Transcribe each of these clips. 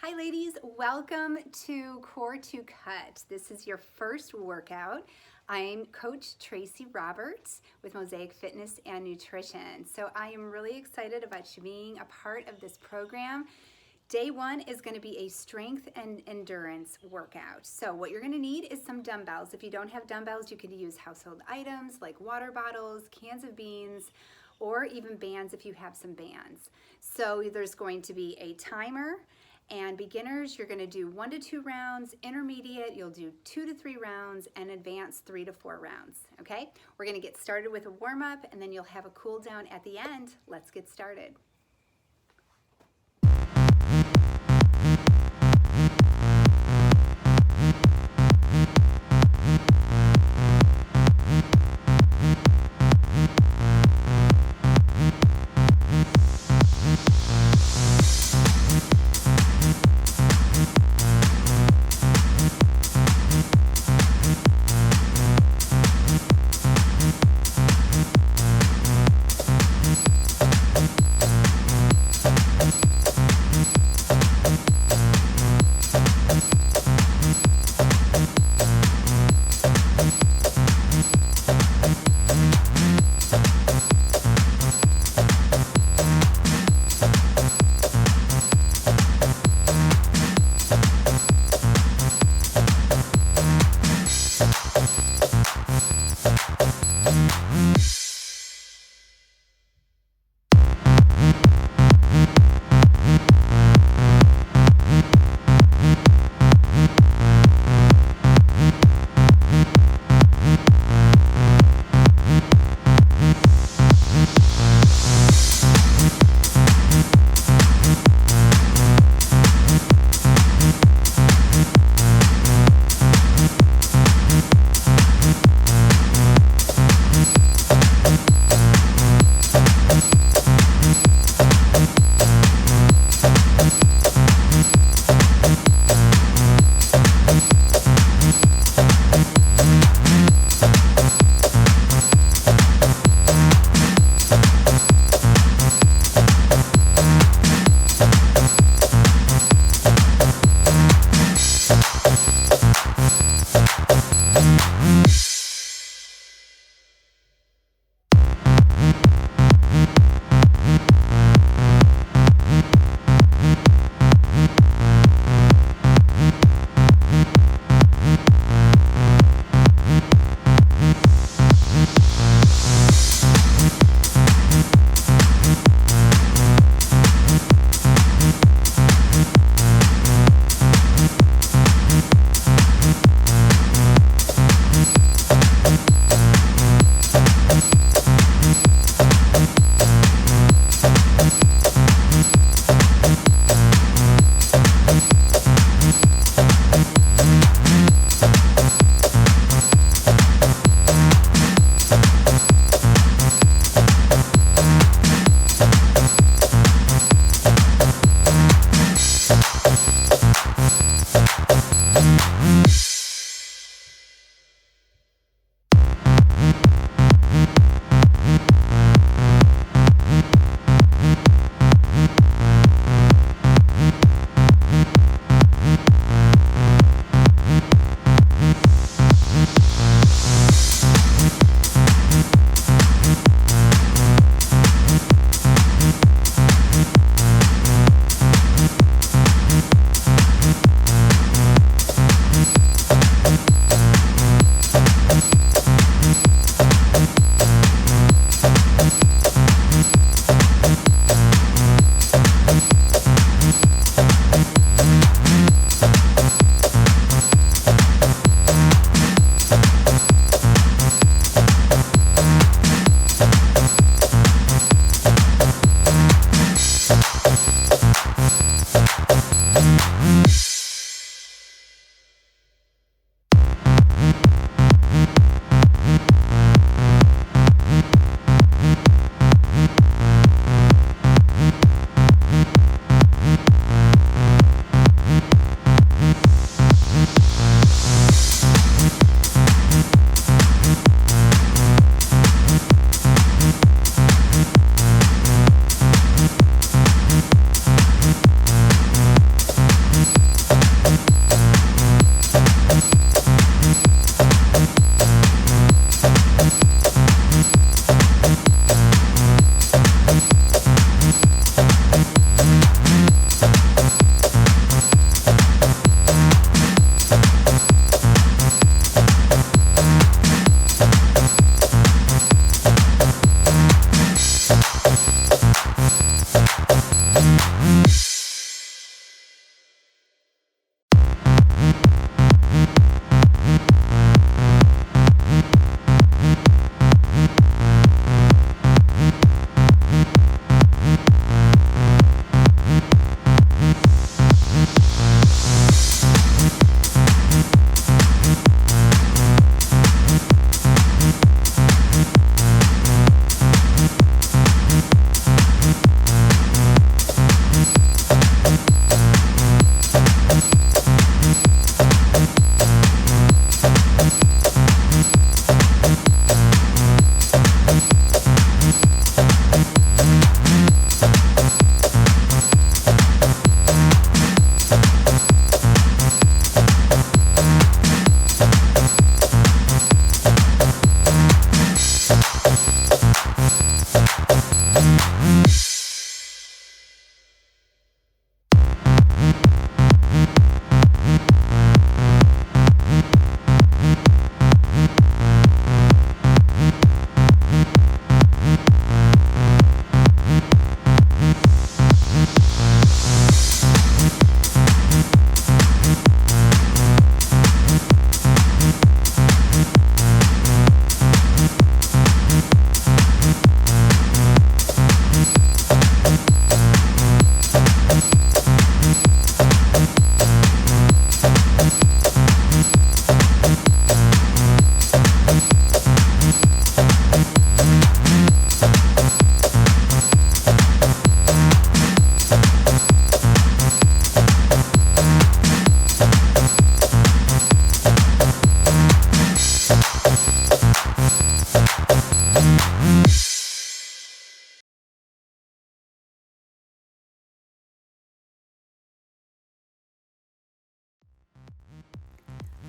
Hi ladies, welcome to Core to Cut. This is your first workout. I'm Coach Tracy Roberts with Mosaic Fitness and Nutrition. So I am really excited about you being a part of this program. Day one is going to be a strength and endurance workout. So what you're going to need is some dumbbells. If you don't have dumbbells, you could use household items like water bottles, cans of beans, or even bands if you have some bands. So there's going to be a timer. And beginners, you're going to do 1 to 2 rounds. Intermediate, you'll do 2 to 3 rounds, and advanced 3 to 4 rounds. Okay, we're going to get started with a warm up, and then you'll have a cool down at the end. Let's get started.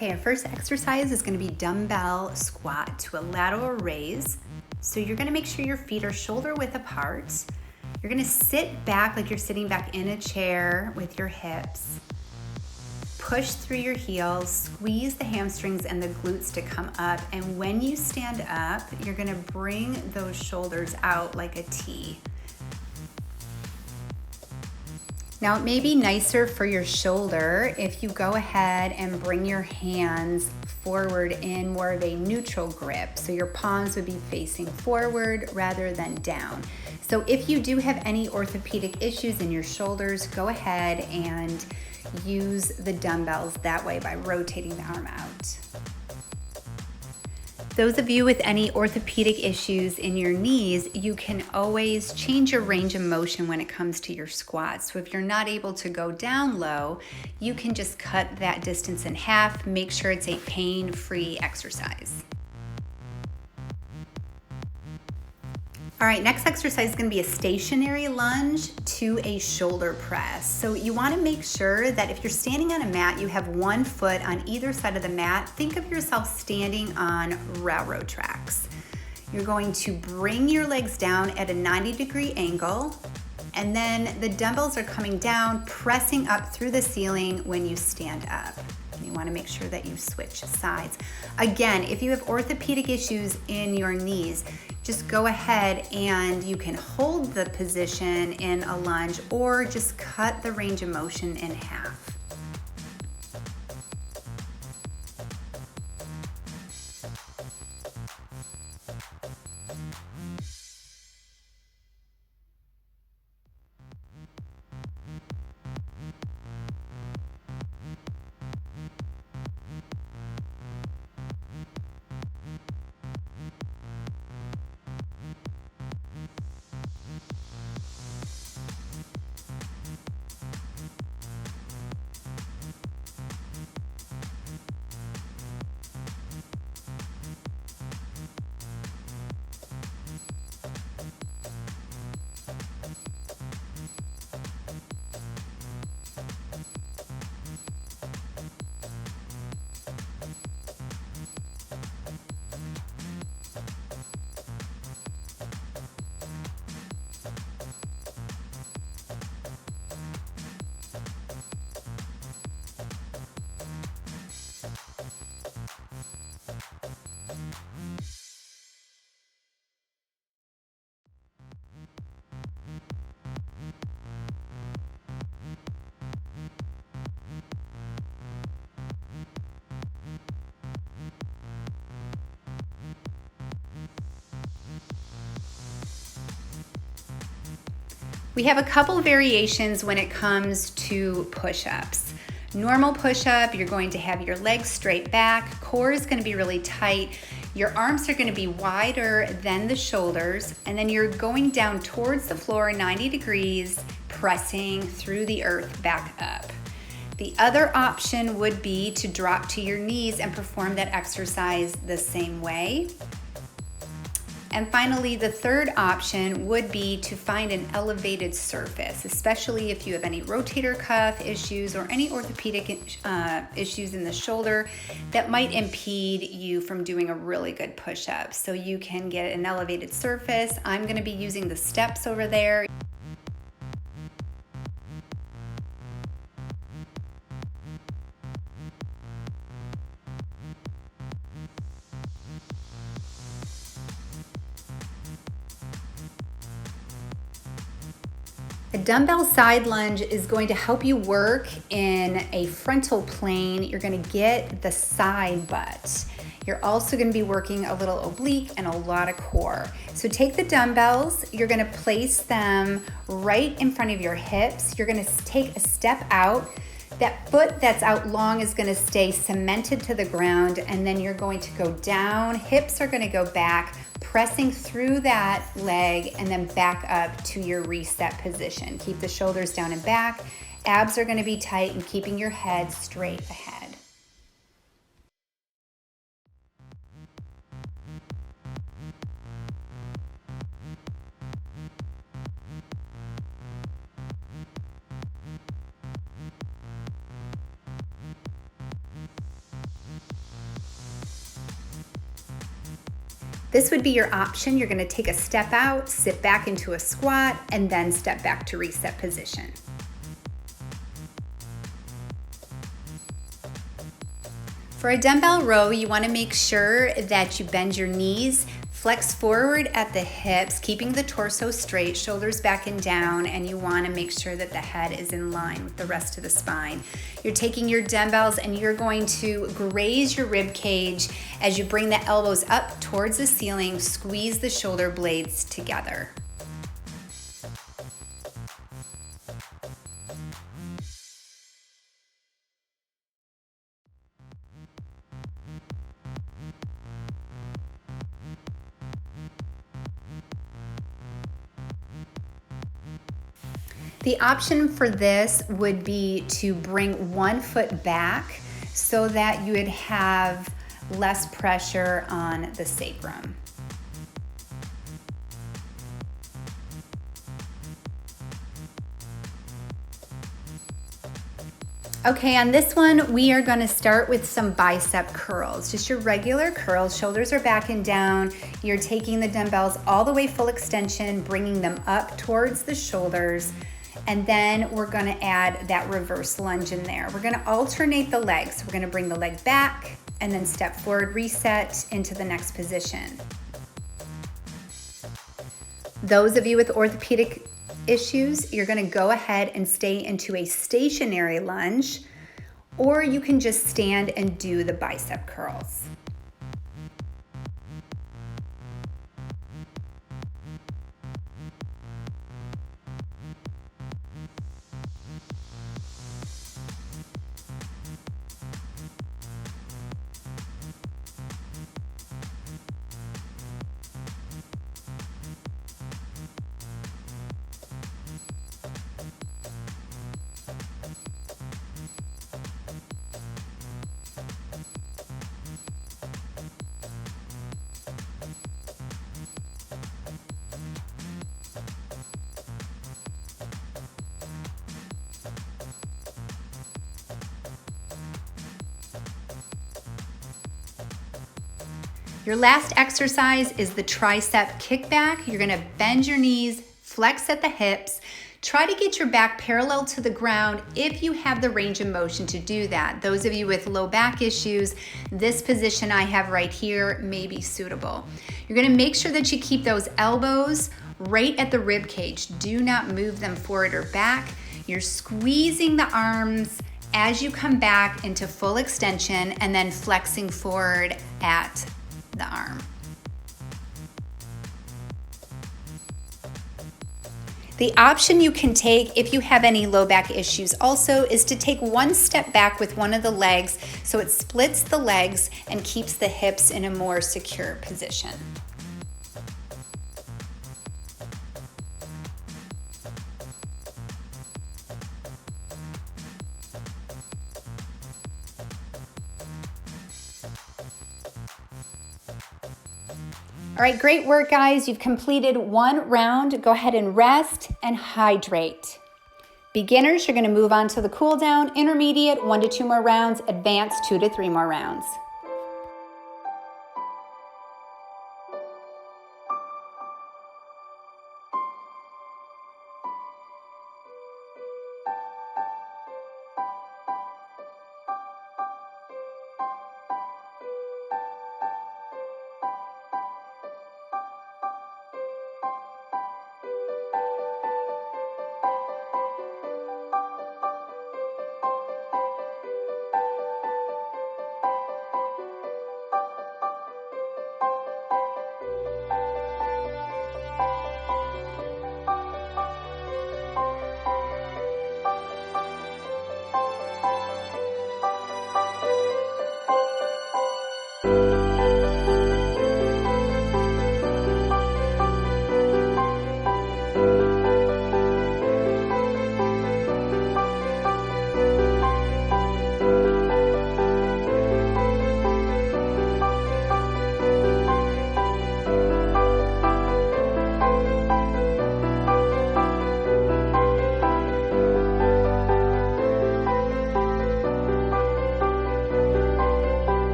Okay, our first exercise is going to be dumbbell squat to a lateral raise. So you're going to make sure your feet are shoulder width apart. You're going to sit back like you're sitting back in a chair with your hips. Push through your heels, squeeze the hamstrings and the glutes to come up. And when you stand up, you're going to bring those shoulders out like a T. Now it may be nicer for your shoulder if you go ahead and bring your hands forward in more of a neutral grip. So your palms would be facing forward rather than down. So if you do have any orthopedic issues in your shoulders, go ahead and use the dumbbells that way by rotating the arm out. Those of you with any orthopedic issues in your knees, you can always change your range of motion when it comes to your squats. So if you're not able to go down low, you can just cut that distance in half. Make sure it's a pain-free exercise. All right, next exercise is going to be a stationary lunge to a shoulder press. So you want to make sure that if you're standing on a mat, you have one foot on either side of the mat. Think of yourself standing on railroad tracks. You're going to bring your legs down at a 90-degree angle, and then the dumbbells are coming down, pressing up through the ceiling when you stand up. You want to make sure that you switch sides. Again, if you have orthopedic issues in your knees, just go ahead and you can hold the position in a lunge or just cut the range of motion in half. We have a couple variations when it comes to push-ups. Normal push-up, you're going to have your legs straight back, core is going to be really tight, your arms are going to be wider than the shoulders, and then you're going down towards the floor 90 degrees, pressing through the earth back up. The other option would be to drop to your knees and perform that exercise the same way. And finally, the third option would be to find an elevated surface, especially if you have any rotator cuff issues or any orthopedic issues in the shoulder that might impede you from doing a really good push-up. So you can get an elevated surface. I'm going to be using the steps over there. A dumbbell side lunge is going to help you work in a frontal plane. You're going to get the side butt. You're also going to be working a little oblique and a lot of core. So take the dumbbells, you're going to place them right in front of your hips. You're going to take a step out. That foot that's out long is going to stay cemented to the ground, and then you're going to go down. Hips are going to go back, pressing through that leg and then back up to your reset position. Keep the shoulders down and back. Abs are going to be tight and keeping your head straight ahead. This would be your option. You're gonna take a step out, sit back into a squat, and then step back to reset position. For a dumbbell row, you wanna make sure that you bend your knees, flex forward at the hips, keeping the torso straight, shoulders back and down, and you wanna make sure that the head is in line with the rest of the spine. You're taking your dumbbells and you're going to graze your rib cage as you bring the elbows up towards the ceiling, squeeze the shoulder blades together. The option for this would be to bring one foot back so that you would have less pressure on the sacrum. Okay, on this one, we are gonna start with some bicep curls, just your regular curls. Shoulders are back and down. You're taking the dumbbells all the way full extension, bringing them up towards the shoulders, and then we're gonna add that reverse lunge in there. We're gonna alternate the legs. We're gonna bring the leg back and then step forward, reset into the next position. Those of you with orthopedic issues, you're gonna go ahead and stay into a stationary lunge, or you can just stand and do the bicep curls. Your last exercise is the tricep kickback. You're gonna bend your knees, flex at the hips, try to get your back parallel to the ground if you have the range of motion to do that. Those of you with low back issues, this position I have right here may be suitable. You're gonna make sure that you keep those elbows right at the rib cage. Do not move them forward or back. You're squeezing the arms as you come back into full extension and then flexing forward at the arm. The option you can take if you have any low back issues also is to take one step back with one of the legs so it splits the legs and keeps the hips in a more secure position. All right, great work, guys. You've completed one round. Go ahead and rest and hydrate. Beginners, you're gonna move on to the cool down. Intermediate, 1 to 2 more rounds. Advanced, 2 to 3 more rounds.